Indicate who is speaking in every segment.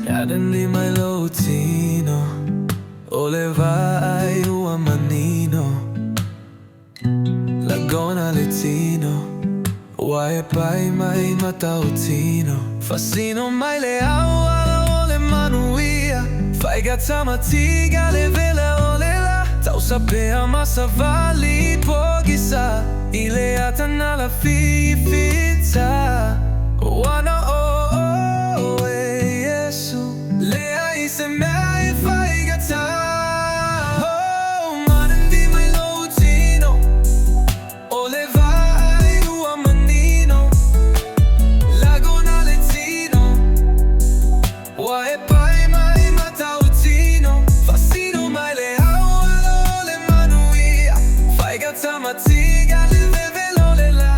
Speaker 1: Iară-n di mai loutino, o le vai a manino, la gona lettino, uae pai mai matautino, fascino mai le aua o le manuia, fai gazza matiga le vele o le la, tau sapea massa vali pochi sa, ileata nalla fizza, wana se mai fai gazza. Oh, maren di mai loutino, o le vai a manino, lagona lettino, uae pai mai matautino, fascino mai le aua o le manuia, fai gazza matiga le vevelo le la,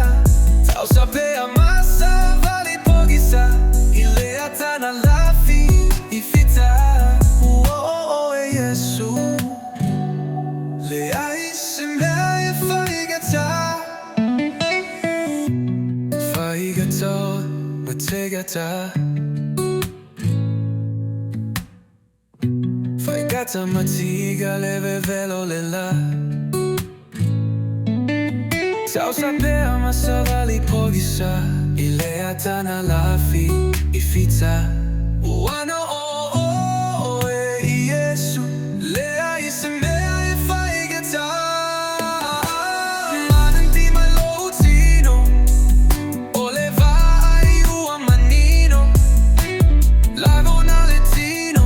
Speaker 1: tau sapea massa vali pochi sa, ileata nalla fizza. Le ai se mai fai gazza, fai gazza, ma te gazza, fai gazza ma tiga le vevelo le la, tau sapea ma sa vali pochi sa, ileata nalla fizza. Uano Yesu, le ai se mai fai gazza. Maren di mai loutino, o le vai a manino, lagona lettino,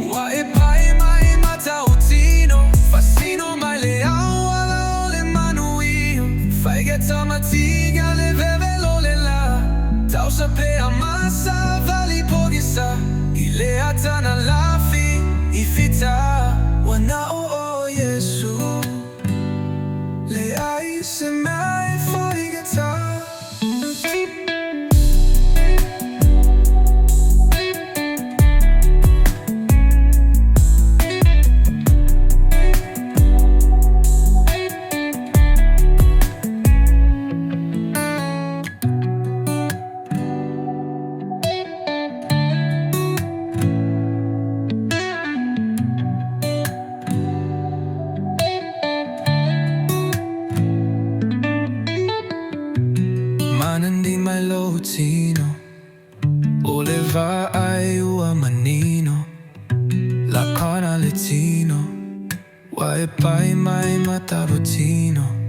Speaker 1: uae pai mai matautino, fascino mai le aua o le manuio, fai gazza matiga le vevelo le la, tau sapea massa vali pochi sa, ileata nalla fizza. Wana Yesu, le ai se mai fai gazza. Maren di mai loutino, o le vai a manino, la gona lettino, uae pai mai matautino.